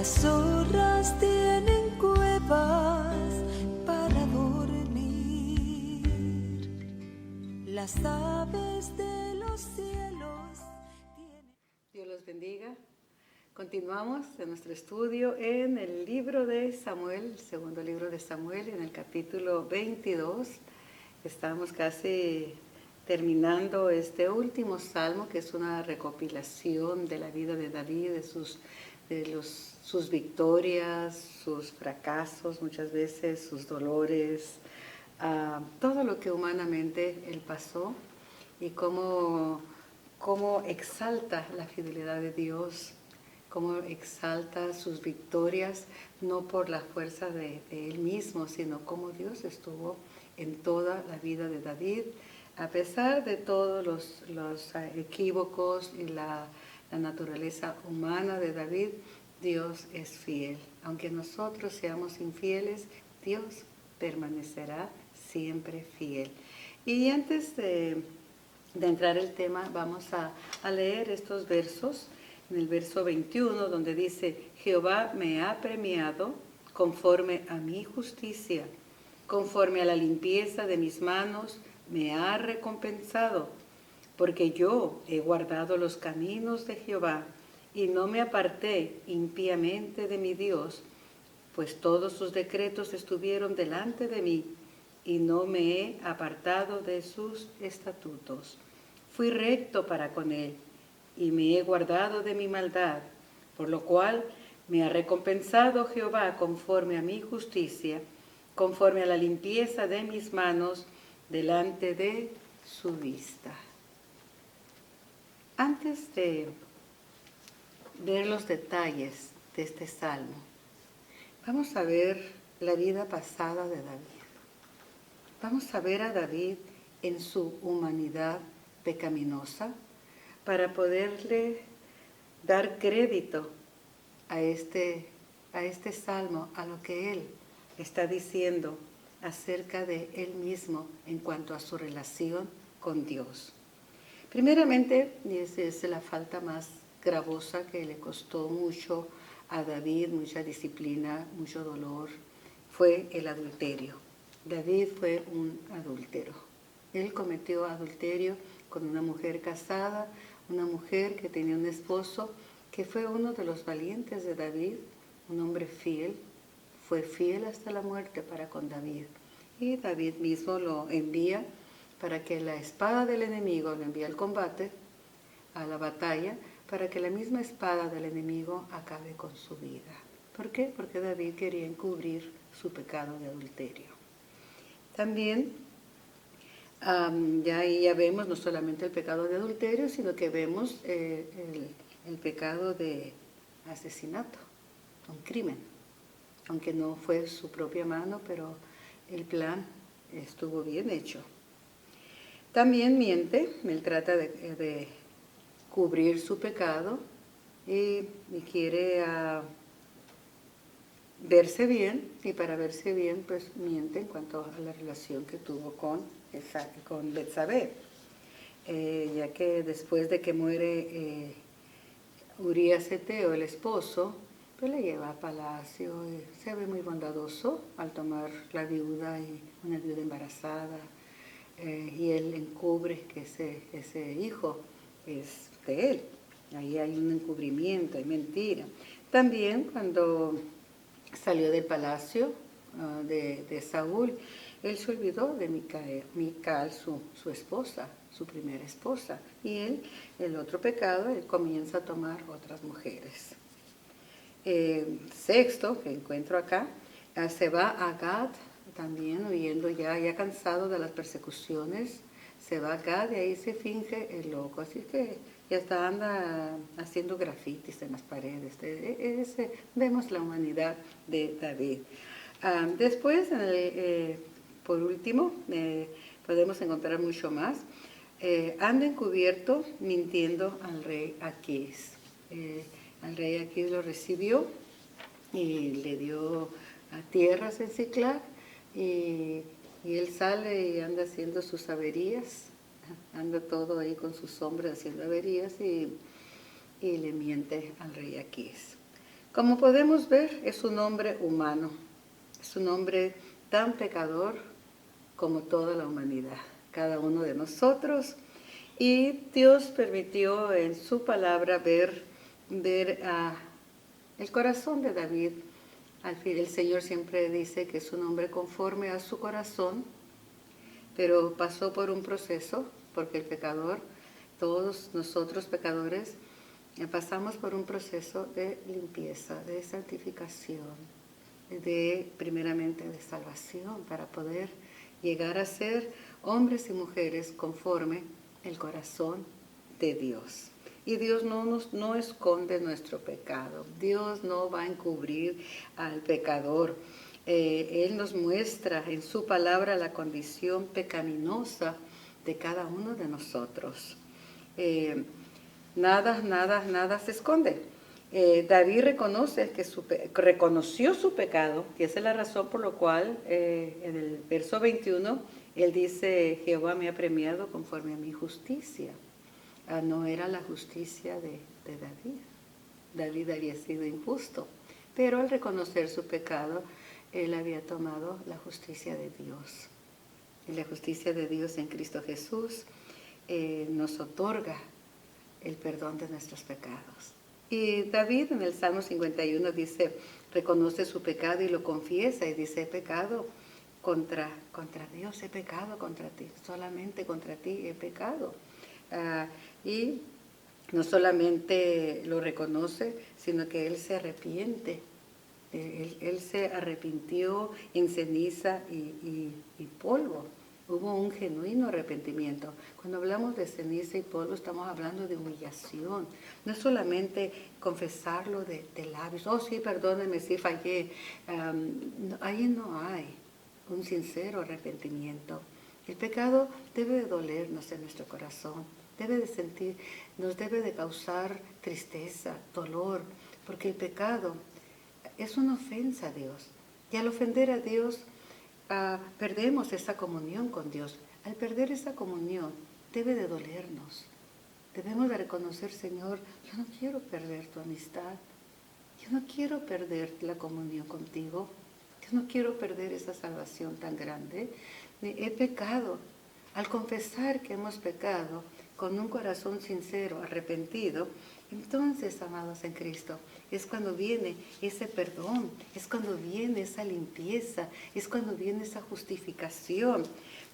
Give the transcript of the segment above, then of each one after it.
Las zorras tienen cuevas para dormir, las aves de los cielos tienen... Dios los bendiga. Continuamos en nuestro estudio en el libro de Samuel, el segundo libro de Samuel, en el capítulo 22. Estamos casi terminando este último salmo, que es una recopilación de la vida de David, de sus victorias, sus fracasos, muchas veces sus dolores, todo lo que humanamente él pasó y cómo exalta la fidelidad de Dios, cómo exalta sus victorias, no por la fuerza de él mismo, sino cómo Dios estuvo en toda la vida de David, a pesar de todos los equívocos y la naturaleza humana de David. Dios es fiel. Aunque nosotros seamos infieles, Dios permanecerá siempre fiel. Y antes de entrar el tema, vamos a leer estos versos. En el verso 21, donde dice: Jehová me ha premiado conforme a mi justicia, conforme a la limpieza de mis manos me ha recompensado, porque yo he guardado los caminos de Jehová y no me aparté impíamente de mi Dios, pues todos sus decretos estuvieron delante de mí y no me he apartado de sus estatutos. Fui recto para con él y me he guardado de mi maldad, por lo cual me ha recompensado Jehová conforme a mi justicia, conforme a la limpieza de mis manos delante de su vista. Antes de ver los detalles de este salmo, vamos a ver la vida pasada de David. Vamos a ver a David en su humanidad pecaminosa para poderle dar crédito a este salmo, a lo que él está diciendo acerca de él mismo en cuanto a su relación con Dios. Primeramente, y esa es la falta más gravosa que le costó mucho a David, mucha disciplina, mucho dolor, fue el adulterio. David fue un adúltero. Él cometió adulterio con una mujer casada, una mujer que tenía un esposo que fue uno de los valientes de David, un hombre fiel, fue fiel hasta la muerte para con David. Y David mismo lo envía para que la espada del enemigo, lo envía al combate, a la batalla, para que la misma espada del enemigo acabe con su vida. ¿Por qué? Porque David quería encubrir su pecado de adulterio. También ya vemos no solamente el pecado de adulterio, sino que vemos el pecado de asesinato, un crimen, aunque no fue su propia mano, pero el plan estuvo bien hecho. También miente, él trata de cubrir su pecado y quiere verse bien, y para verse bien pues miente en cuanto a la relación que tuvo con Betsabé, ya que después de que muere Urías Eteo, el esposo, pues le lleva a palacio y se ve muy bondadoso al tomar la viuda y una viuda embarazada, y él encubre que ese hijo es de él. Ahí hay un encubrimiento, hay mentira. También cuando salió del palacio de Saúl, él se olvidó de Mical, su esposa, su primera esposa. Y el otro pecado, él comienza a tomar otras mujeres. Sexto, que encuentro acá, se va a Gad, también huyendo ya cansado de las persecuciones. Se va a Gad y ahí se finge el loco. Así que ya anda haciendo grafitis en las paredes. Vemos la humanidad de David. Después, por último, podemos encontrar mucho más. Anda encubierto mintiendo al rey Aquís. Al rey Aquís lo recibió y le dio tierras en Siclag, y él sale y anda haciendo sus averías, anda todo ahí con sus hombres haciendo averías y le miente al rey Aquís. Como podemos ver, es un hombre humano, es un hombre tan pecador como toda la humanidad, cada uno de nosotros. Y Dios permitió en su palabra ver el corazón de David. Al fin, el Señor siempre dice que es un hombre conforme a su corazón, pero pasó por un proceso, porque el pecador, todos nosotros pecadores, pasamos por un proceso de limpieza, de santificación, primeramente de salvación, para poder llegar a ser hombres y mujeres conforme el corazón de Dios. Y Dios no esconde nuestro pecado. Dios no va a encubrir al pecador. Él nos muestra en su palabra la condición pecaminosa de cada uno de nosotros. Nada se esconde. David reconoció su pecado, y esa es la razón por la cual en el verso 21 él dice: Jehová me ha premiado conforme a mi justicia. No era la justicia de David. David había sido injusto, pero al reconocer su pecado, él había tomado la justicia de Dios. Y la justicia de Dios en Cristo Jesús nos otorga el perdón de nuestros pecados. Y David en el Salmo 51 dice, reconoce su pecado y lo confiesa y dice: he pecado contra Dios, he pecado contra ti, solamente contra ti he pecado. Y no solamente lo reconoce, sino que él se arrepiente. Él se arrepintió en ceniza y polvo. Hubo un genuino arrepentimiento. Cuando hablamos de ceniza y polvo, estamos hablando de humillación. No es solamente confesarlo de labios. Oh, sí, perdóneme, sí fallé. Ahí no hay un sincero arrepentimiento. El pecado debe de dolernos en nuestro corazón. Nos debe de causar tristeza, dolor, porque el pecado es una ofensa a Dios. Y al ofender a Dios, perdemos esa comunión con Dios. Al perder esa comunión, debe de dolernos. Debemos de reconocer: Señor, yo no quiero perder tu amistad. Yo no quiero perder la comunión contigo. Yo no quiero perder esa salvación tan grande. He pecado. Al confesar que hemos pecado con un corazón sincero, arrepentido, entonces, amados en Cristo, es cuando viene ese perdón, es cuando viene esa limpieza, es cuando viene esa justificación.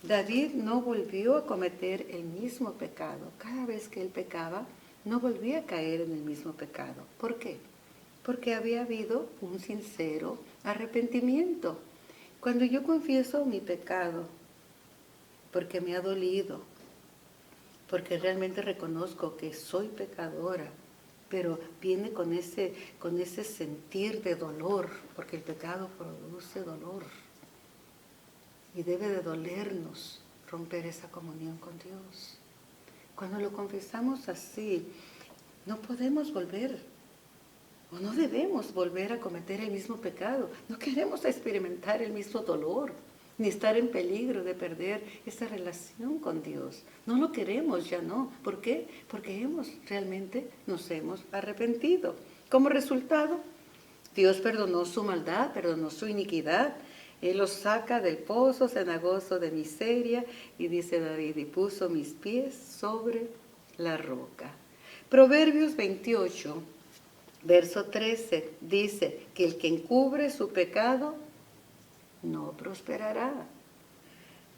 David no volvió a cometer el mismo pecado. Cada vez que él pecaba, no volvía a caer en el mismo pecado. ¿Por qué? Porque había habido un sincero arrepentimiento. Cuando yo confieso mi pecado, porque me ha dolido, porque realmente reconozco que soy pecadora, pero viene con ese sentir de dolor, porque el pecado produce dolor. Y debe de dolernos romper esa comunión con Dios. Cuando lo confesamos así, no podemos volver, o no debemos volver a cometer el mismo pecado. No queremos experimentar el mismo dolor, ni estar en peligro de perder esa relación con Dios. No lo queremos, ya no. ¿Por qué? Porque realmente nos hemos arrepentido. Como resultado, Dios perdonó su maldad, perdonó su iniquidad. Él los saca del pozo cenagoso de miseria, y dice David: y puso mis pies sobre la roca. Proverbios 28, verso 13, dice que el que encubre su pecado no prosperará.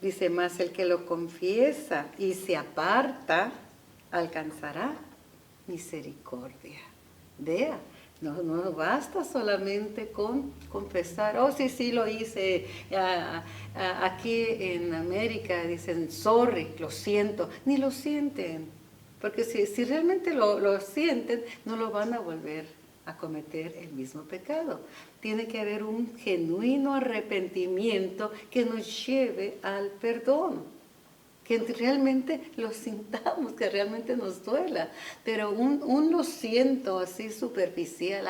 Dice: mas el que lo confiesa y se aparta, alcanzará misericordia. Vea, no basta solamente con confesar: oh, sí, lo hice. Aquí en América dicen sorry, lo siento. Ni lo sienten, porque si realmente lo sienten, no lo van a volver a cometer el mismo pecado. Tiene que haber un genuino arrepentimiento que nos lleve al perdón, que realmente lo sintamos, que realmente nos duela. Pero un lo siento así superficial: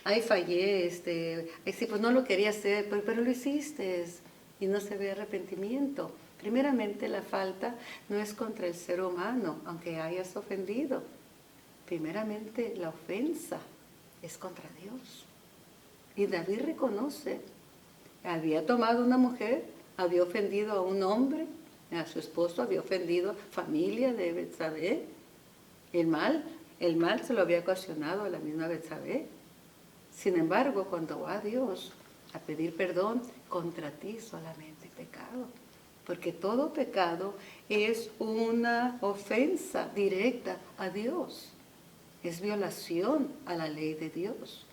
ay fallé, sí, pues no lo quería hacer, pero lo hiciste, y no se ve arrepentimiento. Primeramente, la falta no es contra el ser humano, aunque hayas ofendido. Primeramente, la ofensa es contra Dios. Y David reconoce, había tomado una mujer, había ofendido a un hombre, a su esposo, había ofendido familia de Betsabé. El mal se lo había ocasionado a la misma Betsabé. Sin embargo, cuando va a Dios a pedir perdón, contra ti solamente he pecado. Porque todo pecado es una ofensa directa a Dios. Es violación a la ley de Dios.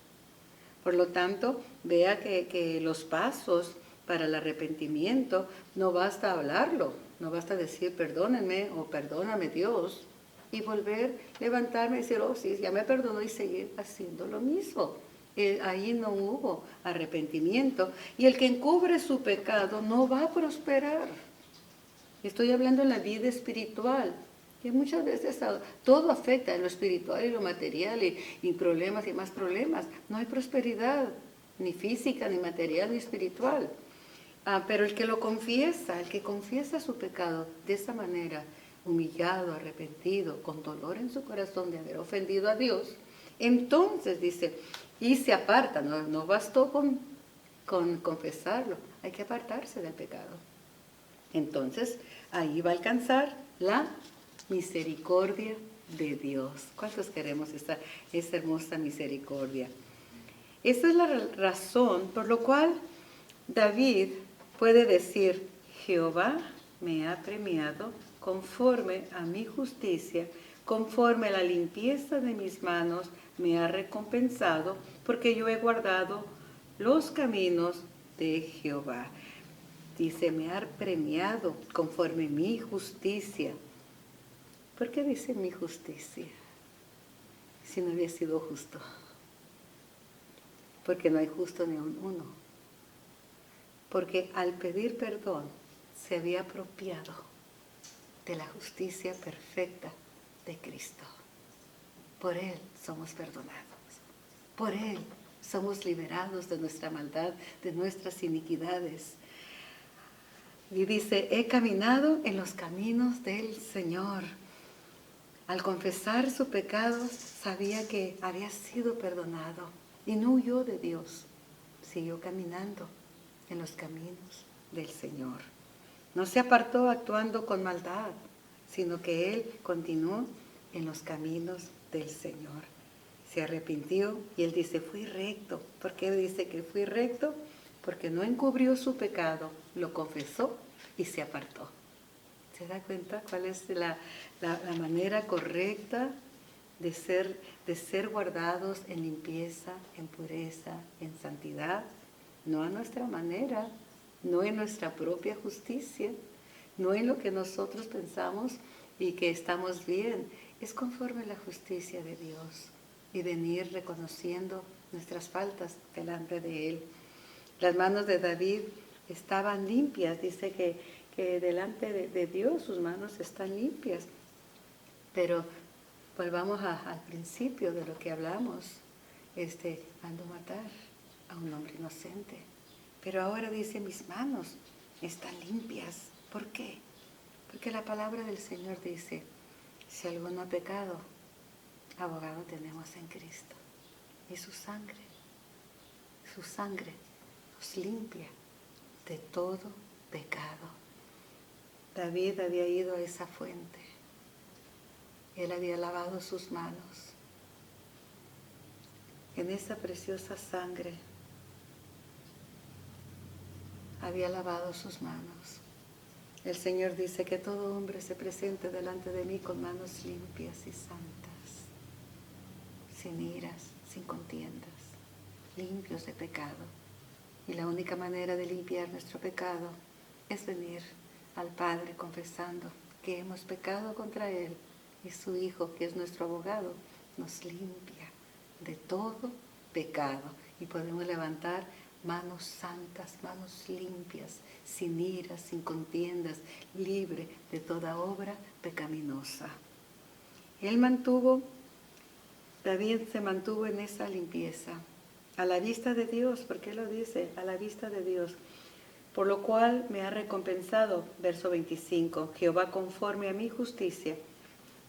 Por lo tanto, vea que los pasos para el arrepentimiento no basta hablarlo, no basta decir perdónenme o perdóname Dios y volver, levantarme y decir, oh sí, ya me perdonó y seguir haciendo lo mismo. Ahí no hubo arrepentimiento y el que encubre su pecado no va a prosperar. Estoy hablando en la vida espiritual, que muchas veces todo afecta en lo espiritual y lo material y problemas y más problemas. No hay prosperidad, ni física, ni material, ni espiritual. Pero el que lo confiesa, el que confiesa su pecado de esa manera, humillado, arrepentido, con dolor en su corazón de haber ofendido a Dios, entonces dice, y se aparta, no bastó con confesarlo, hay que apartarse del pecado. Entonces, ahí va a alcanzar la misericordia de Dios. ¿Cuántos queremos esa hermosa misericordia? Esa es la razón por la cual David puede decir, Jehová me ha premiado conforme a mi justicia, conforme a la limpieza de mis manos, me ha recompensado, porque yo he guardado los caminos de Jehová. Dice, me ha premiado conforme mi justicia. ¿Por qué dice mi justicia? Si no había sido justo. Porque no hay justo ni uno. Porque al pedir perdón se había apropiado de la justicia perfecta de Cristo. Por Él somos perdonados. Por Él somos liberados de nuestra maldad, de nuestras iniquidades. Y dice, he caminado en los caminos del Señor. Al confesar su pecado, sabía que había sido perdonado y no huyó de Dios. Siguió caminando en los caminos del Señor. No se apartó actuando con maldad, sino que Él continuó en los caminos del Señor. Se arrepintió y Él dice, fui recto. ¿Por qué dice que fui recto? Porque no encubrió su pecado, lo confesó y se apartó. ¿Se da cuenta cuál es la manera correcta de ser guardados en limpieza, en pureza, en santidad? No a nuestra manera, no en nuestra propia justicia, no en lo que nosotros pensamos y que estamos bien. Es conforme a la justicia de Dios y venir reconociendo nuestras faltas delante de Él. Las manos de David estaban limpias, dice que delante de Dios sus manos están limpias. Pero volvamos al principio de lo que hablamos, mandó matar a un hombre inocente. Pero ahora dice, mis manos están limpias. ¿Por qué? Porque la palabra del Señor dice, si alguno ha pecado, abogado tenemos en Cristo. Y su sangre nos limpia de todo pecado. David había ido a esa fuente. Él había lavado sus manos en esa preciosa sangre. Había lavado sus manos. El Señor dice que todo hombre se presente delante de mí con manos limpias y santas, sin iras, sin contiendas, limpios de pecado. Y la única manera de limpiar nuestro pecado es venir al Padre confesando que hemos pecado contra Él y su Hijo, que es nuestro abogado, nos limpia de todo pecado. Y podemos levantar manos santas, manos limpias, sin iras, sin contiendas, libre de toda obra pecaminosa. David se mantuvo en esa limpieza, a la vista de Dios, porque Él lo dice, a la vista de Dios. Por lo cual me ha recompensado, verso 25, Jehová conforme a mi justicia,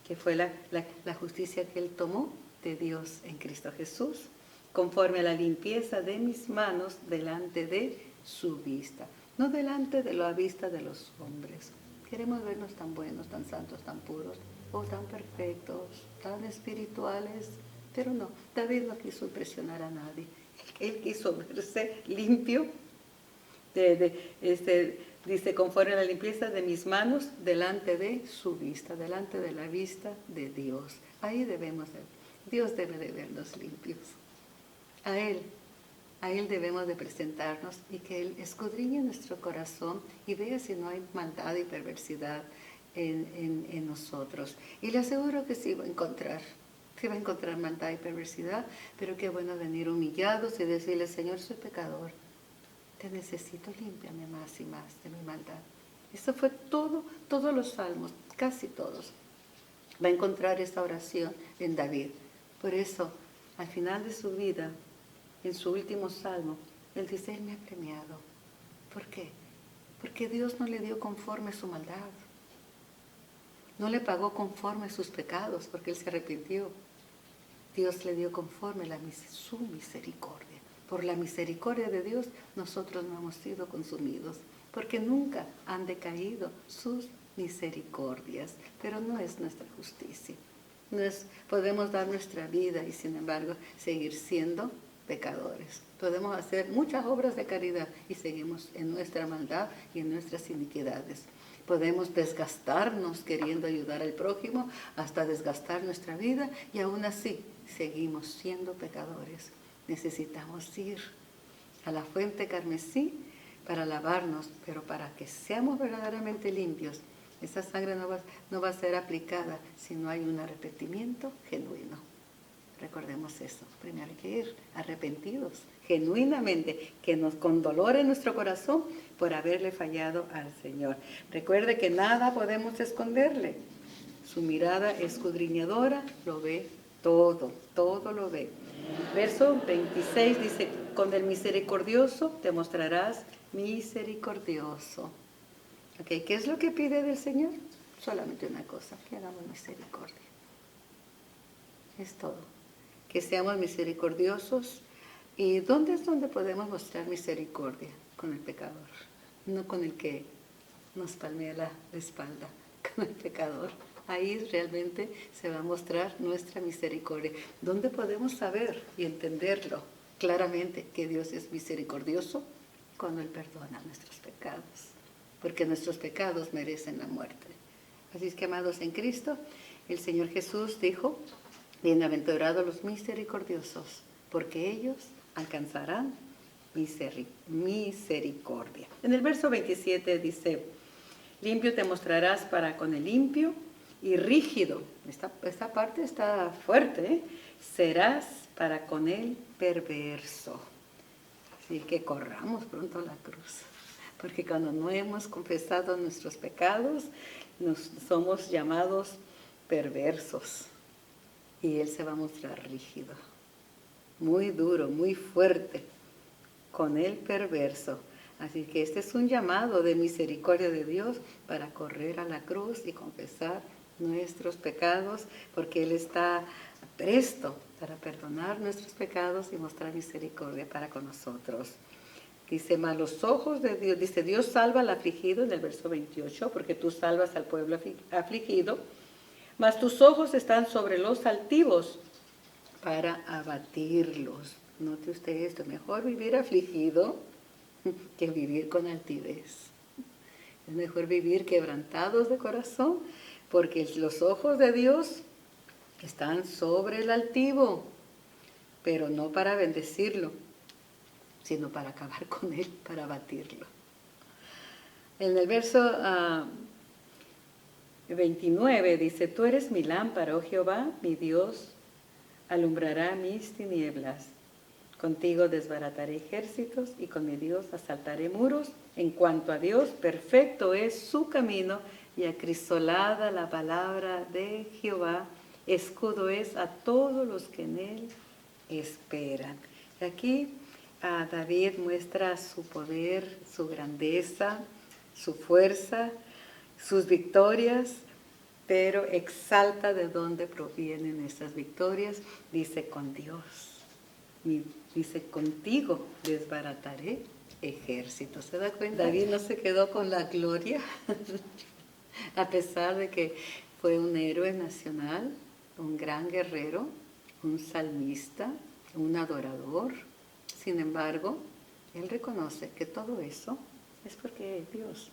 que fue la justicia que Él tomó de Dios en Cristo Jesús, conforme a la limpieza de mis manos delante de su vista, no delante de la vista de los hombres. Queremos vernos tan buenos, tan santos, tan puros, o tan perfectos, tan espirituales, pero no, David no quiso impresionar a nadie. Él quiso verse limpio, dice, conforme a la limpieza de mis manos delante de su vista, delante de la vista de Dios. Ahí debemos ser. Dios debe de vernos limpios. A Él debemos de presentarnos y que Él escudriñe nuestro corazón y vea si no hay maldad y perversidad en nosotros. Y le aseguro que sí va a encontrar maldad y perversidad, pero qué bueno venir humillados y decirle, Señor, soy pecador, te necesito, límpiame más y más de mi maldad. Eso fue todos los salmos, casi todos. Va a encontrar esta oración en David. Por eso, al final de su vida, en su último salmo, él dice, Él me ha premiado. ¿Por qué? Porque Dios no le dio conforme su maldad. No le pagó conforme sus pecados, porque él se arrepintió. Dios le dio conforme su misericordia. Por la misericordia de Dios, nosotros no hemos sido consumidos, porque nunca han decaído sus misericordias, pero no es nuestra justicia. Podemos dar nuestra vida y sin embargo seguir siendo pecadores. Podemos hacer muchas obras de caridad y seguimos en nuestra maldad y en nuestras iniquidades. Podemos desgastarnos queriendo ayudar al prójimo hasta desgastar nuestra vida y aún así seguimos siendo pecadores. Necesitamos ir a la fuente carmesí para lavarnos, pero para que seamos verdaderamente limpios. Esa sangre no va a ser aplicada si no hay un arrepentimiento genuino. Recordemos eso. Primero hay que ir arrepentidos, genuinamente, con dolor en nuestro corazón por haberle fallado al Señor. Recuerde que nada podemos esconderle. Su mirada escudriñadora lo ve todo lo ve. Verso 26 dice, con el misericordioso te mostrarás misericordioso. ¿Qué es lo que pide del Señor? Solamente una cosa, que hagamos misericordia. Es todo. Que seamos misericordiosos. ¿Y dónde es donde podemos mostrar misericordia? Con el pecador, no con el que nos palmea la espalda, con el pecador. Ahí realmente se va a mostrar nuestra misericordia. ¿Dónde podemos saber y entenderlo claramente que Dios es misericordioso? Cuando Él perdona nuestros pecados, porque nuestros pecados merecen la muerte. Así es que, amados en Cristo, el Señor Jesús dijo, bienaventurados los misericordiosos, porque ellos alcanzarán misericordia. En el verso 27 dice, limpio te mostrarás para con el limpio y rígido. Esta parte está fuerte, ¿eh? Serás para con el perverso. Así que corramos pronto a la cruz, porque cuando no hemos confesado nuestros pecados, somos llamados perversos. Y Él se va a mostrar rígido, muy duro, muy fuerte, con el perverso. Así que este es un llamado de misericordia de Dios para correr a la cruz y confesar nuestros pecados, porque Él está presto para perdonar nuestros pecados y mostrar misericordia para con nosotros. Dice, mas los ojos de Dios, dice, Dios salva al afligido en el verso 28, porque tú salvas al pueblo afligido, mas tus ojos están sobre los altivos para abatirlos. Note usted esto, mejor vivir afligido que vivir con altivez. Es mejor vivir quebrantados de corazón, porque los ojos de Dios están sobre el altivo, pero no para bendecirlo, sino para acabar con él, para abatirlo. En el verso 29 dice, tú eres mi lámpara, oh Jehová, mi Dios, alumbrará mis tinieblas. Contigo desbarataré ejércitos y con mi Dios asaltaré muros. En cuanto a Dios, perfecto es su camino y acrisolada la palabra de Jehová. Escudo es a todos los que en él esperan. Aquí David muestra su poder, su grandeza, su fuerza, sus victorias, pero exalta de dónde provienen esas victorias. Dice, con Dios. Y dice, contigo desbarataré ejércitos. ¿Se da cuenta? David no se quedó con la gloria, a pesar de que fue un héroe nacional, un gran guerrero, un salmista, un adorador. Sin embargo, él reconoce que todo eso es porque Dios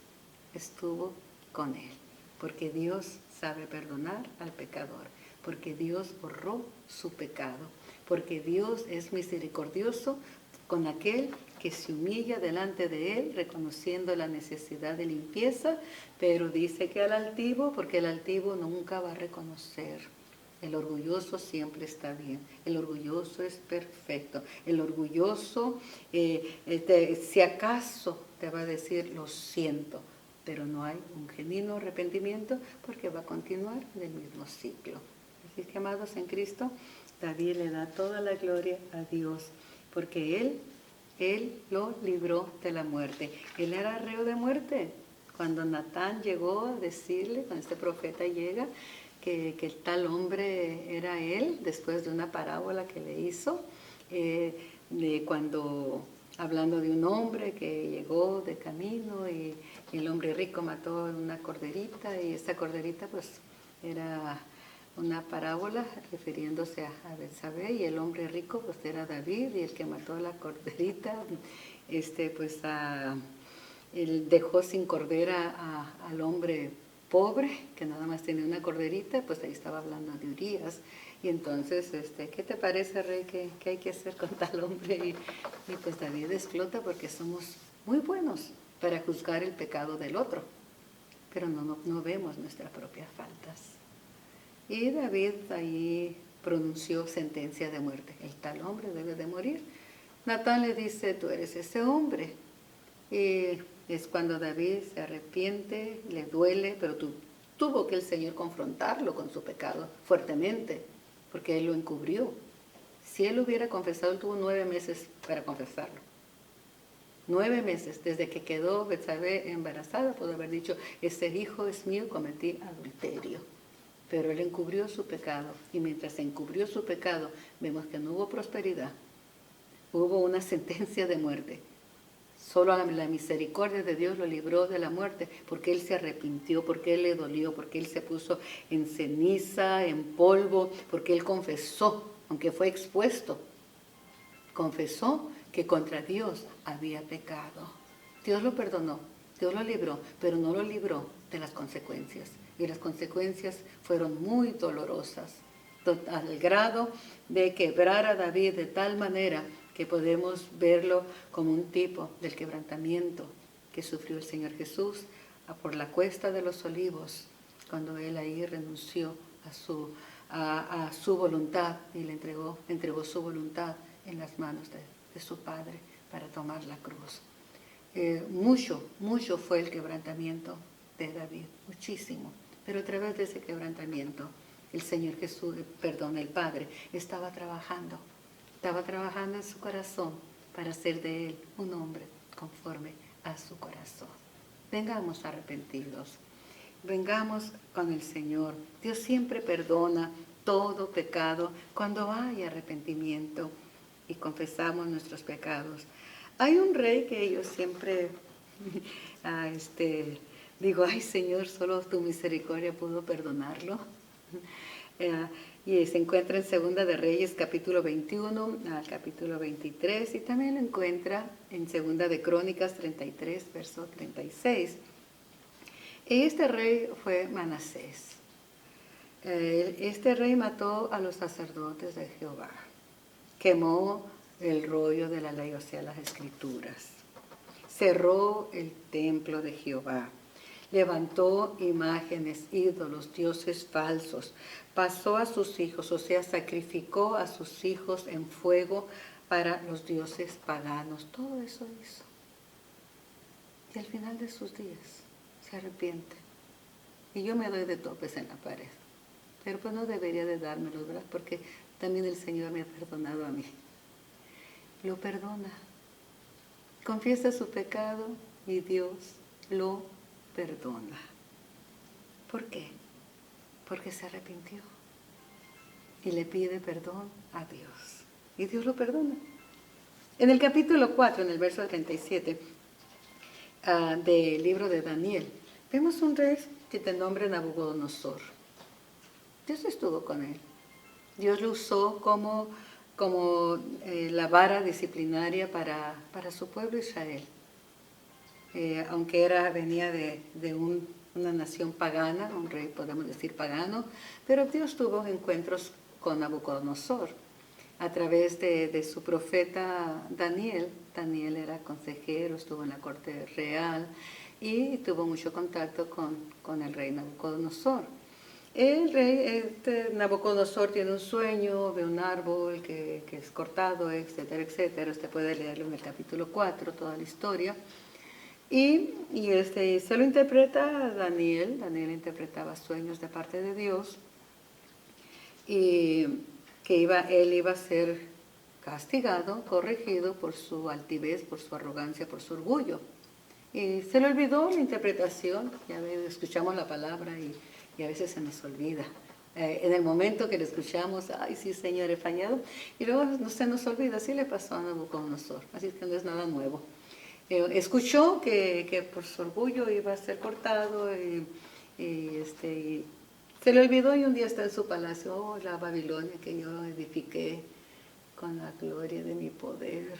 estuvo con él, porque Dios sabe perdonar al pecador, porque Dios borró su pecado, porque Dios es misericordioso con aquel que se humilla delante de él, reconociendo la necesidad de limpieza, pero dice que al altivo, porque el altivo nunca va a reconocer. El orgulloso siempre está bien, el orgulloso es perfecto, el orgulloso, si acaso te va a decir, lo siento, pero no hay un genuino arrepentimiento porque va a continuar en el mismo ciclo. Así que, amados en Cristo, David le da toda la gloria a Dios, porque Él lo libró de la muerte. Él era reo de muerte. Cuando Natán llegó a decirle, cuando este profeta llega, que el tal hombre era él, después de una parábola que le hizo, cuando hablando de un hombre que llegó de camino y el hombre rico mató una corderita, y esta corderita pues era una parábola refiriéndose a Betsabé, y el hombre rico pues era David, y el que mató a la corderita él dejó sin cordera al hombre pobre, que nada más tenía una corderita, pues ahí estaba hablando de Urías. Y entonces, ¿qué te parece, rey, qué hay que hacer con tal hombre? Y pues David explota porque somos muy buenos para juzgar el pecado del otro, pero no vemos nuestras propias faltas. Y David ahí pronunció sentencia de muerte. El tal hombre debe de morir. Natán le dice, tú eres ese hombre. Y es cuando David se arrepiente, le duele, pero tuvo que el Señor confrontarlo con su pecado fuertemente, porque él lo encubrió. Si él hubiera confesado, él tuvo 9 meses para confesarlo. 9 meses, desde que quedó Betsabé embarazada, pudo haber dicho, ese hijo es mío, cometí adulterio. Pero él encubrió su pecado, y mientras encubrió su pecado, vemos que no hubo prosperidad, hubo una sentencia de muerte. Solo la misericordia de Dios lo libró de la muerte, porque él se arrepintió, porque él le dolió, porque él se puso en ceniza, en polvo, porque él confesó, aunque fue expuesto, confesó que contra Dios había pecado. Dios lo perdonó, Dios lo libró, pero no lo libró de las consecuencias. Y las consecuencias fueron muy dolorosas, al grado de quebrar a David de tal manera que podemos verlo como un tipo del quebrantamiento que sufrió el Señor Jesús por la cuesta de los olivos, cuando él ahí renunció a su voluntad y le entregó su voluntad en las manos de su Padre para tomar la cruz. Mucho fue el quebrantamiento de David, muchísimo, pero a través de ese quebrantamiento el Señor Jesús, el Padre, estaba trabajando en su corazón para hacer de él un hombre conforme a su corazón. Vengamos arrepentidos, vengamos con el Señor. Dios siempre perdona todo pecado cuando hay arrepentimiento y confesamos nuestros pecados. Hay un rey que yo siempre digo, ay Señor, solo tu misericordia pudo perdonarlo. Y se encuentra en Segunda de Reyes, capítulo 21 al capítulo 23, y también lo encuentra en Segunda de Crónicas 33, verso 36. Y este rey fue Manasés. Este rey mató a los sacerdotes de Jehová, quemó el rollo de la ley, o sea, las escrituras, cerró el templo de Jehová, levantó imágenes, ídolos, dioses falsos, pasó a sus hijos, o sea, sacrificó a sus hijos en fuego para los dioses paganos. Todo eso hizo. Y al final de sus días se arrepiente. Y yo me doy de topes en la pared. Pero pues no debería de dármelos, ¿verdad? Porque también el Señor me ha perdonado a mí. Lo perdona. Confiesa su pecado y Dios lo perdona. ¿Por qué? Porque se arrepintió y le pide perdón a Dios. y Dios lo perdona. En el capítulo 4, en el verso 37 del libro de Daniel, vemos un rey que de nombre Nabucodonosor. Dios estuvo con él. Dios lo usó como la vara disciplinaria para su pueblo Israel. Aunque venía de una nación pagana, un rey podemos decir pagano, pero Dios tuvo encuentros con Nabucodonosor a través de su profeta Daniel. Daniel era consejero, estuvo en la corte real y tuvo mucho contacto con el rey Nabucodonosor. El rey Nabucodonosor tiene un sueño, ve un árbol que es cortado, etcétera, etcétera. Usted puede leerlo en el capítulo 4, toda la historia. Y se lo interpreta a Daniel. Daniel interpretaba sueños de parte de Dios. Y que él iba a ser castigado, corregido por su altivez, por su arrogancia, por su orgullo. Y se le olvidó la interpretación. Ya escuchamos la palabra y a veces se nos olvida. En el momento que le escuchamos, ay, sí, Señor, he fallado. Y luego se nos olvida, así le pasó a Nabucodonosor. Así que no es nada nuevo. Escuchó que por su orgullo iba a ser cortado y se le olvidó y un día está en su palacio, oh, la Babilonia que yo edifiqué con la gloria de mi poder.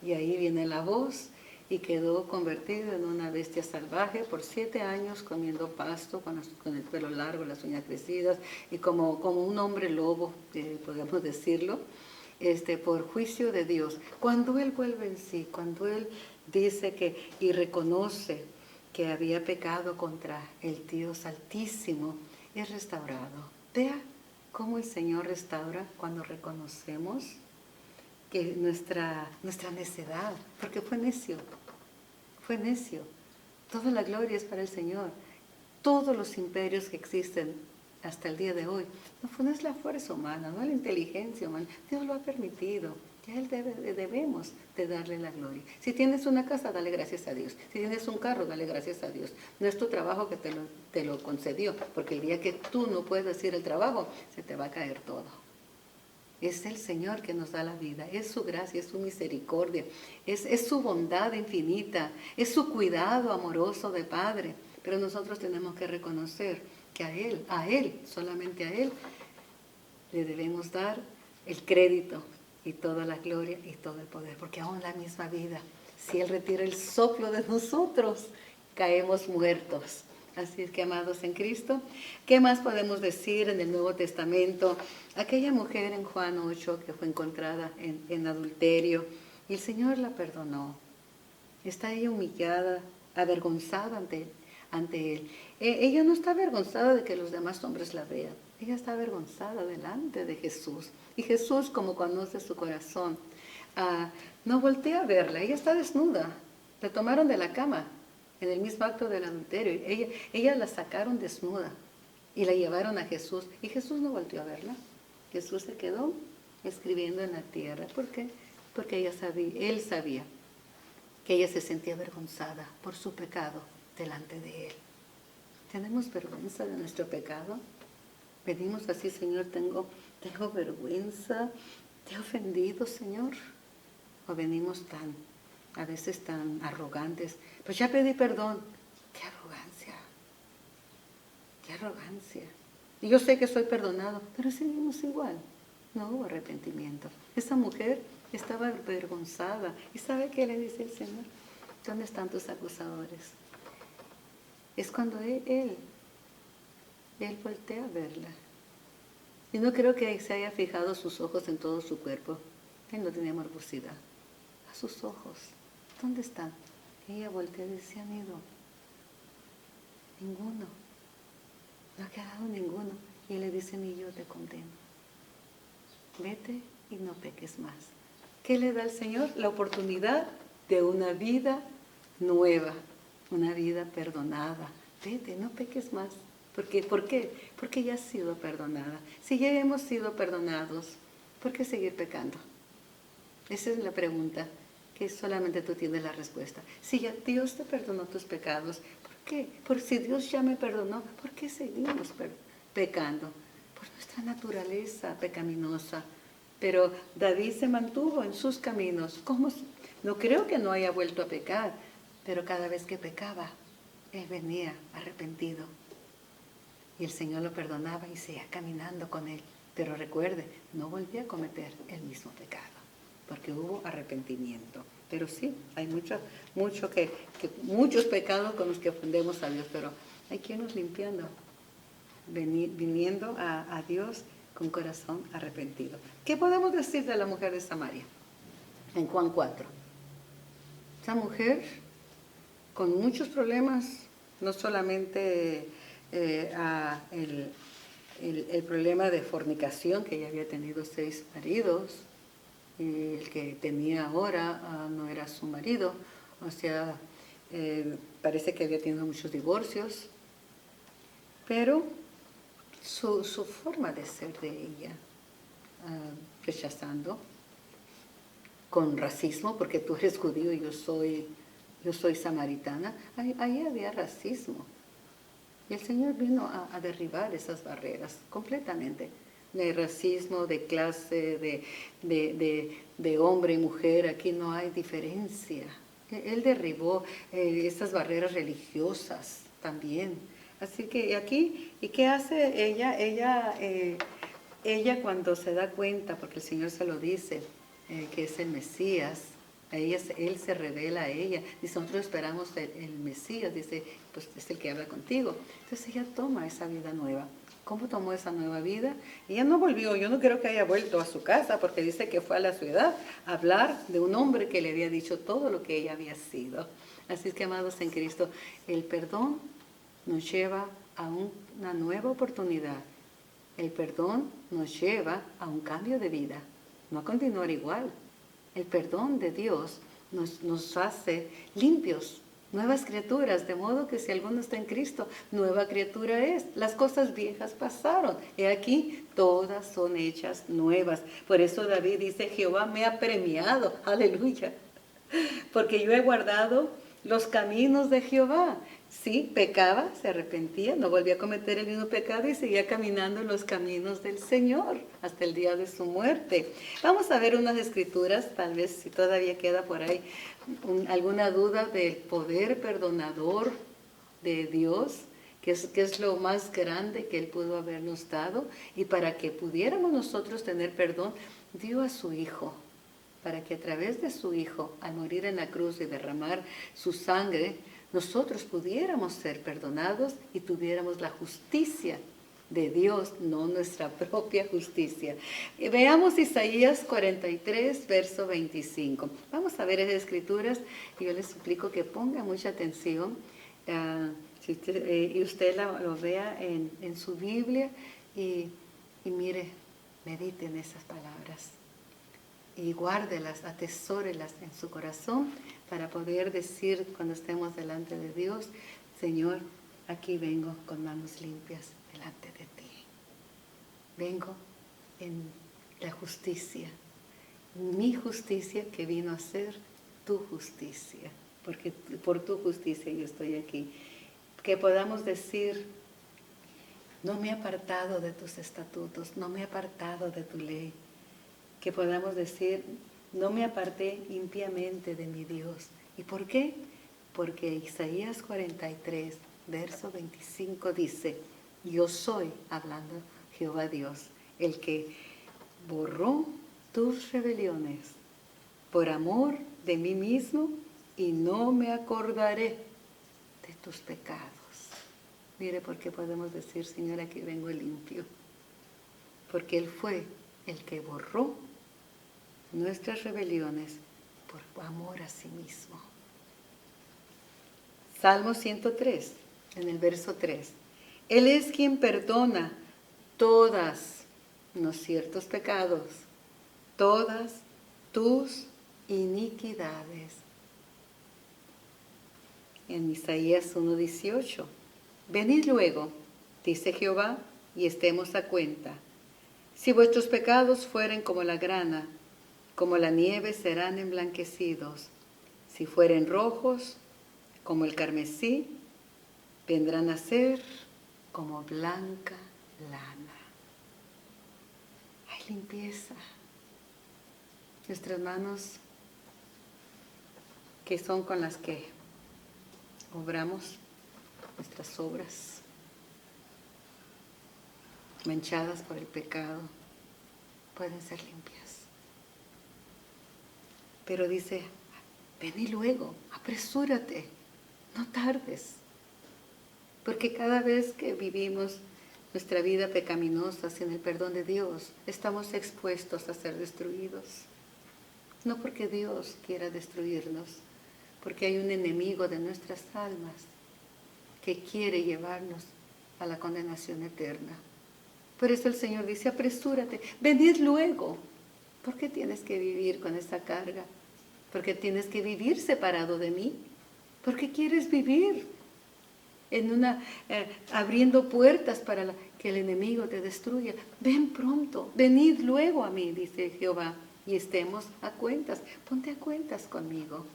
Y ahí viene la voz y quedó convertido en una bestia salvaje por 7 años comiendo pasto con el pelo largo, las uñas crecidas y como un hombre lobo, podemos decirlo. Por juicio de Dios. Cuando él vuelve en sí, cuando él dice y reconoce que había pecado contra el Dios Altísimo, es restaurado. Vea cómo el Señor restaura cuando reconocemos que nuestra necedad, porque fue necio. Toda la gloria es para el Señor. Todos los imperios que existen hasta el día de hoy, no es la fuerza humana, no es la inteligencia humana, Dios lo ha permitido, ya Él debemos de darle la gloria. Si tienes una casa, dale gracias a Dios. Si tienes un carro, dale gracias a Dios. No es tu trabajo que te lo concedió, porque el día que tú no puedes ir al trabajo, se te va a caer todo. Es el Señor que nos da la vida, es su gracia, es su misericordia, es su bondad infinita, es su cuidado amoroso de Padre. Pero nosotros tenemos que reconocer que a Él, solamente a Él, le debemos dar el crédito y toda la gloria y todo el poder. Porque aún la misma vida, si Él retira el soplo de nosotros, caemos muertos. Así es que, amados en Cristo, ¿qué más podemos decir en el Nuevo Testamento? Aquella mujer en Juan 8 que fue encontrada en adulterio y el Señor la perdonó. Está ella humillada, avergonzada ante Él. Ella no está avergonzada de que los demás hombres la vean. Ella está avergonzada delante de Jesús. Y Jesús, como conoce su corazón, no voltea a verla. Ella está desnuda. La tomaron de la cama en el mismo acto del adulterio. Ella la sacaron desnuda y la llevaron a Jesús. Y Jesús no volteó a verla. Jesús se quedó escribiendo en la tierra. ¿Por qué? Porque él sabía que ella se sentía avergonzada por su pecado delante de Él. ¿Tenemos vergüenza de nuestro pecado? Venimos así, Señor, tengo vergüenza, te he ofendido, Señor. O venimos a veces tan arrogantes. Pues ya pedí perdón. ¡Qué arrogancia! ¡Qué arrogancia! Y yo sé que soy perdonado, pero seguimos igual. No hubo arrepentimiento. Esa mujer estaba avergonzada. ¿Y sabe qué le dice el Señor? ¿Dónde están tus acusadores? Es cuando él voltea a verla. Y no creo que se haya fijado sus ojos en todo su cuerpo. Él no tenía morbosidad. A sus ojos, ¿dónde están? Ella voltea y dice, han ido. Ninguno. No ha quedado ninguno. Y él le dice, ni yo te condeno. Vete y no peques más. ¿Qué le da el Señor? La oportunidad de una vida nueva, una vida perdonada. Vete, no peques más. ¿Por qué? Porque ya has sido perdonada. Si ya hemos sido perdonados, ¿por qué seguir pecando? Esa es la pregunta que solamente tú tienes la respuesta. Si ya Dios te perdonó tus pecados, ¿por qué? Porque si Dios ya me perdonó, ¿por qué seguimos pecando? Por nuestra naturaleza pecaminosa. Pero David se mantuvo en sus caminos. No creo que no haya vuelto a pecar, pero cada vez que pecaba, él venía arrepentido. Y el Señor lo perdonaba y seguía caminando con él. Pero recuerde, no volvía a cometer el mismo pecado, porque hubo arrepentimiento. Pero sí, hay muchos pecados con los que ofendemos a Dios, pero hay que irnos limpiando, viniendo a Dios con corazón arrepentido. ¿Qué podemos decir de la mujer de Samaria? En Juan 4. Esa mujer con muchos problemas, no solamente el problema de fornicación, que ella había tenido 6 maridos, y el que tenía ahora no era su marido, o sea, parece que había tenido muchos divorcios, pero su forma de ser de ella, rechazando, con racismo, porque tú eres judío y yo soy samaritana, ahí había racismo. Y el Señor vino a derribar esas barreras completamente. De racismo, de clase, de hombre y mujer, aquí no hay diferencia. Él derribó esas barreras religiosas también. Así que aquí, ¿y qué hace ella? Ella cuando se da cuenta, porque el Señor se lo dice, que es el Mesías, él se revela a ella. Dice, nosotros esperamos el Mesías, dice, pues es el que habla contigo. Entonces ella toma esa vida nueva. ¿Cómo tomó esa nueva vida? Ella no volvió, yo no creo que haya vuelto a su casa, porque dice que fue a la ciudad a hablar de un hombre que le había dicho todo lo que ella había sido. Así es que, amados en Cristo, el perdón nos lleva a una nueva oportunidad. El perdón nos lleva a un cambio de vida, no a continuar igual. El perdón de Dios nos hace limpios, nuevas criaturas, de modo que si alguno está en Cristo, nueva criatura es. Las cosas viejas pasaron, y aquí todas son hechas nuevas. Por eso David dice, Jehová me ha premiado, aleluya, porque yo he guardado los caminos de Jehová. Sí, pecaba, se arrepentía, no volvía a cometer el mismo pecado y seguía caminando en los caminos del Señor hasta el día de su muerte. Vamos a ver unas escrituras, tal vez si todavía queda por ahí alguna duda del poder perdonador de Dios, que es lo más grande que Él pudo habernos dado, y para que pudiéramos nosotros tener perdón, dio a su Hijo, para que a través de su Hijo, al morir en la cruz y derramar su sangre, nosotros pudiéramos ser perdonados y tuviéramos la justicia de Dios, no nuestra propia justicia. Veamos Isaías 43, verso 25. Vamos a ver esas escrituras y yo les suplico que pongan mucha atención. Y usted lo vea en su Biblia y mire, medite en esas palabras. Y guárdelas, atesórelas en su corazón para poder decir cuando estemos delante de Dios, Señor, aquí vengo con manos limpias delante de ti. Vengo en la justicia, mi justicia que vino a ser tu justicia, porque por tu justicia yo estoy aquí. Que podamos decir, no me he apartado de tus estatutos, no me he apartado de tu ley. Que podamos decir, no me aparté impíamente de mi Dios. ¿Y por qué? Porque Isaías 43, verso 25 dice, yo soy, hablando Jehová Dios, el que borró tus rebeliones por amor de mí mismo y no me acordaré de tus pecados. Mire por qué podemos decir, Señor, aquí vengo limpio. Porque Él fue el que borró nuestras rebeliones por amor a sí mismo. Salmo 103, en el verso 3. Él es quien perdona todas, no ciertos pecados, todas tus iniquidades. En Isaías 1:18. Venid luego, dice Jehová, y estemos a cuenta. Si vuestros pecados fueren como la grana, como la nieve serán emblanquecidos. Si fueren rojos, como el carmesí, vendrán a ser como blanca lana. Hay limpieza, nuestras manos, que son con las que obramos nuestras obras, manchadas por el pecado, pueden ser limpias. Pero dice, ven y luego, apresúrate, no tardes. Porque cada vez que vivimos nuestra vida pecaminosa sin el perdón de Dios, estamos expuestos a ser destruidos. No porque Dios quiera destruirnos, porque hay un enemigo de nuestras almas que quiere llevarnos a la condenación eterna. Por eso el Señor dice, apresúrate, venid luego. ¿Por qué tienes que vivir con esa carga? ¿Por qué tienes que vivir separado de mí? ¿Por qué quieres vivir abriendo puertas para que el enemigo te destruya? Ven pronto, venid luego a mí, dice Jehová, y estemos a cuentas. Ponte a cuentas conmigo.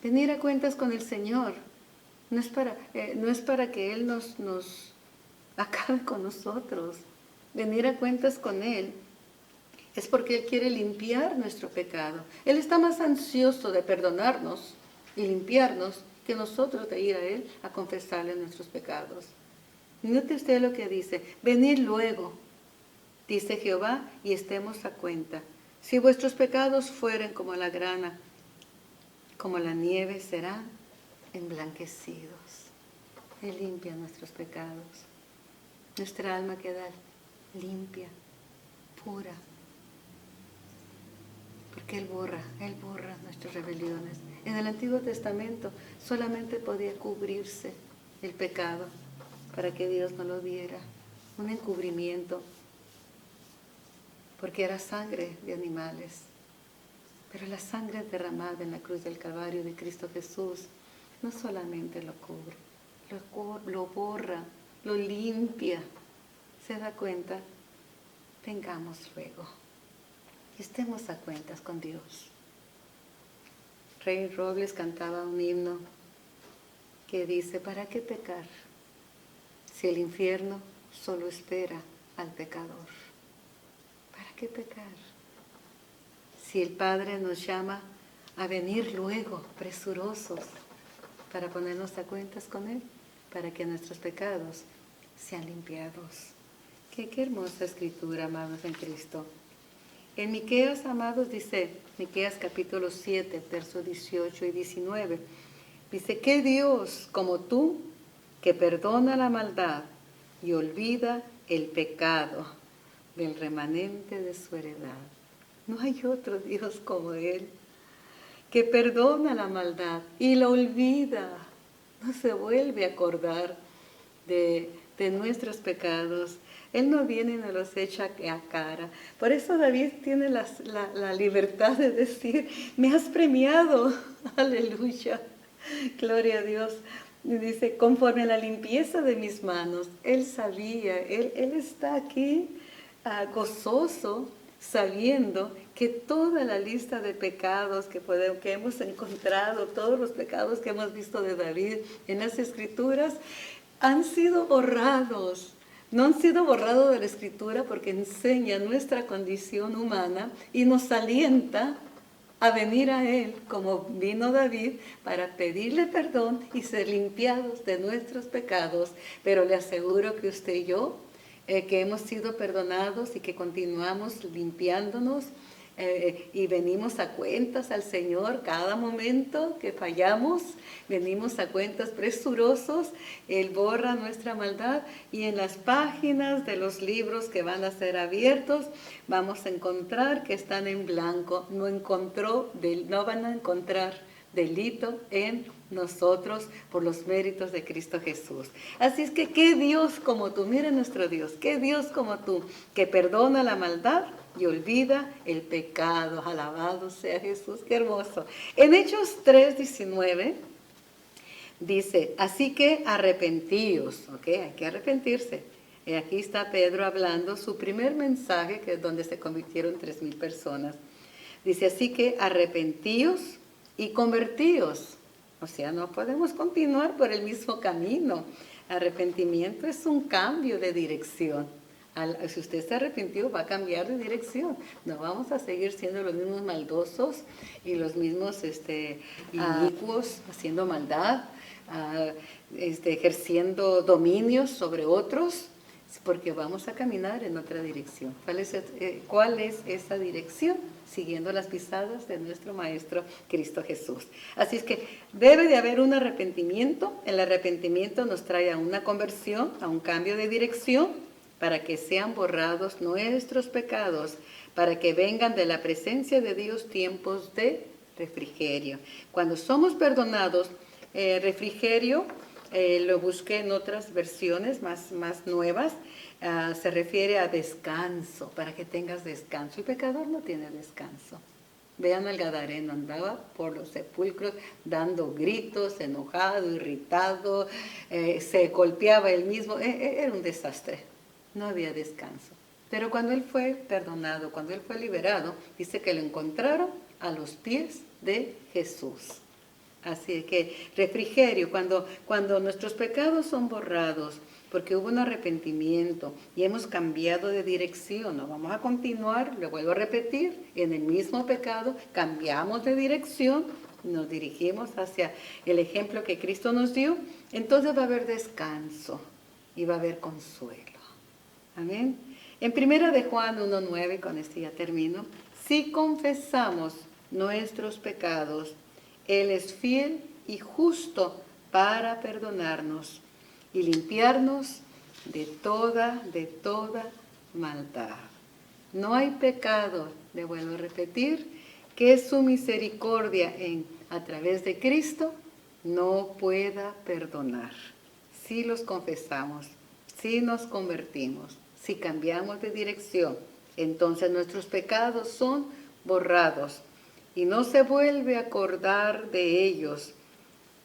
Venir a cuentas con el Señor no es para que Él nos acabe con nosotros. Venir a cuentas con Él es porque Él quiere limpiar nuestro pecado. Él está más ansioso de perdonarnos y limpiarnos que nosotros de ir a Él a confesarle nuestros pecados. Note usted lo que dice, venid luego, dice Jehová, y estemos a cuenta. Si vuestros pecados fueren como la grana, como la nieve, serán emblanquecidos. Él limpia nuestros pecados. Nuestra alma queda limpia, pura. Porque Él borra nuestras rebeliones. En el Antiguo Testamento solamente podía cubrirse el pecado para que Dios no lo viera. Un encubrimiento, porque era sangre de animales. Pero la sangre derramada en la cruz del Calvario de Cristo Jesús no solamente lo cubre, lo borra, lo limpia. ¿Se da cuenta? Tengamos luego. Estemos a cuentas con Dios. Rey Robles cantaba un himno que dice, ¿para qué pecar si el infierno solo espera al pecador? ¿Para qué pecar si el Padre nos llama a venir luego, presurosos, para ponernos a cuentas con Él, para que nuestros pecados sean limpiados? Qué hermosa escritura, amados en Cristo. En Miqueas, amados, dice, Miqueas capítulo 7, versos 18 y 19, dice, ¿qué Dios como tú, que perdona la maldad y olvida el pecado del remanente de su heredad? No hay otro Dios como Él, que perdona la maldad y la olvida, no se vuelve a acordar de nuestros pecados. Él no viene y nos los echa a cara. Por eso David tiene la libertad de decir, me has premiado, aleluya, gloria a Dios. Y dice, conforme a la limpieza de mis manos. Él sabía, él está aquí gozoso, sabiendo que toda la lista de pecados que hemos encontrado, todos los pecados que hemos visto de David en las Escrituras, han sido borrados. No han sido borrados de la Escritura porque enseña nuestra condición humana y nos alienta a venir a Él, como vino David, para pedirle perdón y ser limpiados de nuestros pecados. Pero le aseguro que usted y yo, que hemos sido perdonados y que continuamos limpiándonos, y venimos a cuentas al Señor cada momento que fallamos, venimos a cuentas presurosos. Él borra nuestra maldad, y en las páginas de los libros que van a ser abiertos vamos a encontrar que están en blanco. No van a encontrar delito en nosotros por los méritos de Cristo Jesús. Así es que qué Dios como tú, mira nuestro Dios, qué Dios como tú, que perdona la maldad y olvida el pecado. Alabado sea Jesús, qué hermoso. En Hechos 3:19 dice, así que arrepentíos, ¿ok? Hay que arrepentirse. Y aquí está Pedro hablando su primer mensaje, que es donde se convirtieron 3,000 personas. Dice, así que arrepentíos y convertíos. O sea, no podemos continuar por el mismo camino. Arrepentimiento es un cambio de dirección. Si usted se arrepintió, va a cambiar de dirección. No vamos a seguir siendo los mismos maldosos y los mismos inicuos, haciendo maldad, ejerciendo dominios sobre otros, porque vamos a caminar en otra dirección. ¿Cuál es esa dirección? Siguiendo las pisadas de nuestro Maestro Cristo Jesús. Así es que debe de haber un arrepentimiento. El arrepentimiento nos trae a una conversión, a un cambio de dirección, para que sean borrados nuestros pecados, para que vengan de la presencia de Dios tiempos de refrigerio. Cuando somos perdonados, refrigerio, lo busqué en otras versiones más nuevas, se refiere a descanso, para que tengas descanso. El pecador no tiene descanso. Vean al Gadareno, andaba por los sepulcros dando gritos, enojado, irritado, se golpeaba él mismo, era un desastre, no había descanso. Pero cuando él fue perdonado, cuando él fue liberado, dice que lo encontraron a los pies de Jesús. Así que refrigerio, cuando nuestros pecados son borrados, porque hubo un arrepentimiento y hemos cambiado de dirección, no vamos a continuar, lo vuelvo a repetir, en el mismo pecado, cambiamos de dirección, nos dirigimos hacia el ejemplo que Cristo nos dio, entonces va a haber descanso y va a haber consuelo. Amén. En 1 de Juan 1:9, con esto ya termino, si confesamos nuestros pecados, Él es fiel y justo para perdonarnos y limpiarnos de toda maldad. No hay pecado, le vuelvo a repetir, que su misericordia a través de Cristo no pueda perdonar. Si los confesamos, si nos convertimos, si cambiamos de dirección, entonces nuestros pecados son borrados y no se vuelve a acordar de ellos.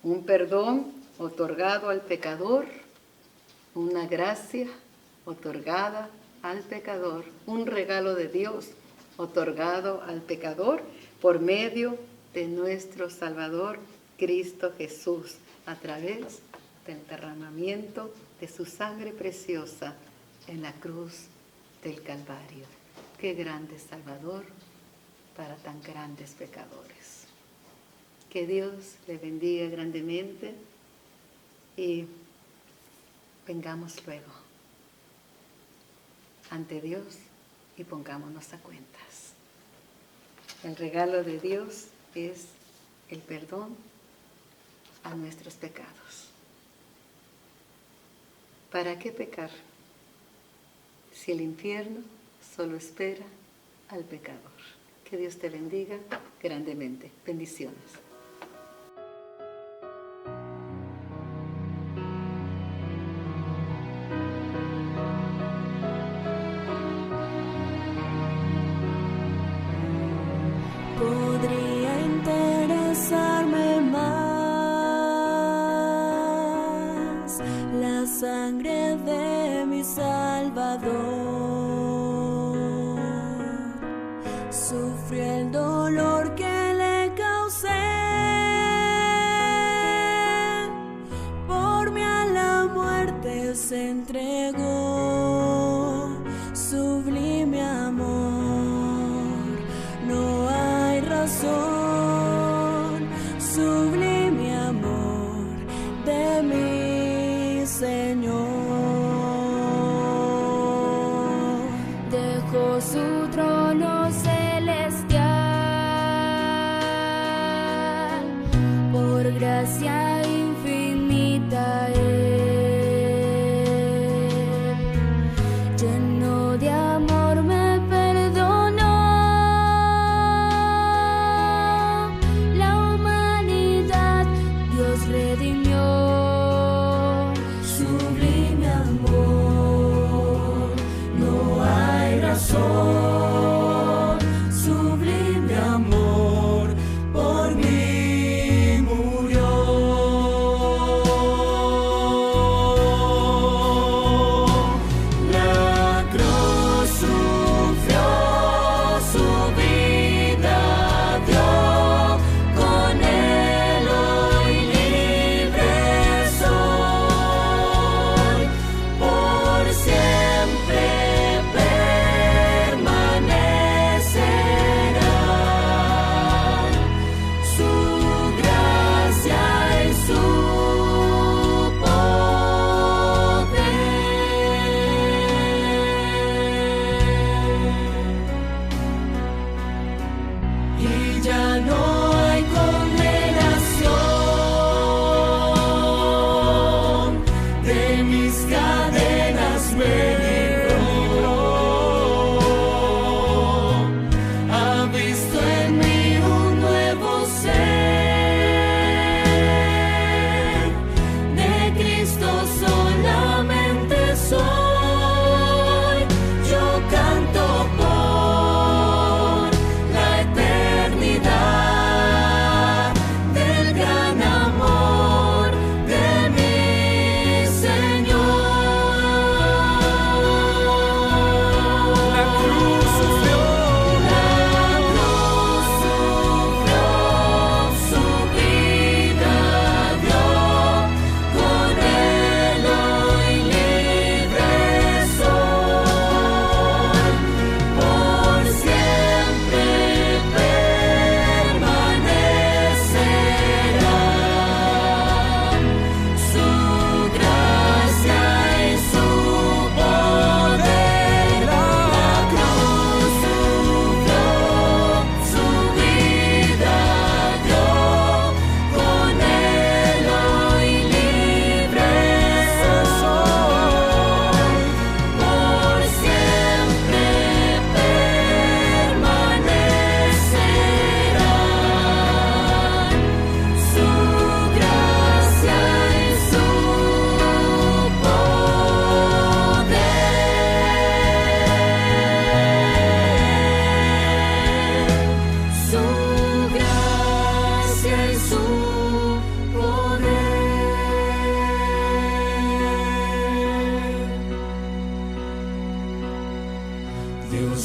Un perdón otorgado al pecador, una gracia otorgada al pecador, un regalo de Dios otorgado al pecador por medio de nuestro Salvador Cristo Jesús, a través del derramamiento de su sangre preciosa en la cruz del Calvario. Qué grande Salvador para tan grandes pecadores. Que Dios le bendiga grandemente y vengamos luego ante Dios y pongámonos a cuentas. El regalo de Dios es el perdón a nuestros pecados. ¿Para qué pecar si el infierno solo espera al pecador? Que Dios te bendiga grandemente. Bendiciones. Podría interesarme más la sangre de mi Salvador. Sufrió el dolor que le causé, por mí a la muerte se entregó. Sublime amor, no hay razón. Sublime amor de mi Señor. Dejó su trono celestial, por gracia infinita Él, lleno de amor me perdonó. La humanidad Dios redimió. Sublime amor, no hay razón. Sublime amor, por mí murió.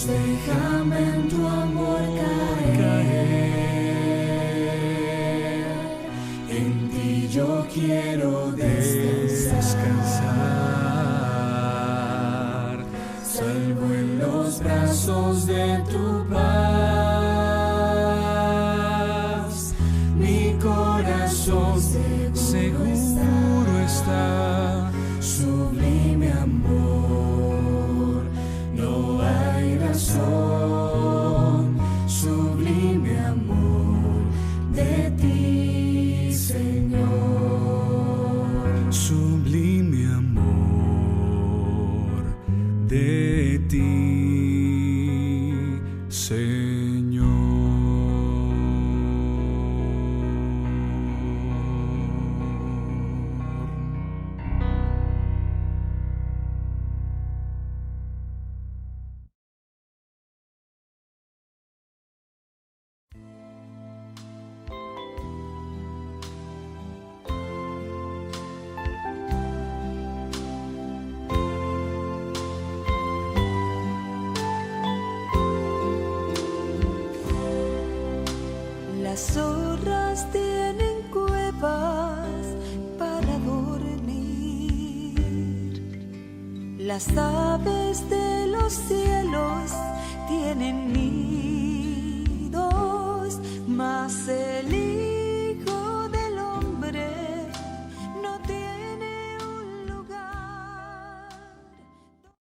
déjame en tu amor caer. En ti yo quiero descansar, salvo en los brazos de tu paz. Mi corazón seguro está, sublime amor, no hay razón, sublime amor de ti, Señor. Sublime amor de ti, Señor. Las zorras tienen cuevas para dormir. Las aves de los cielos tienen nidos, mas el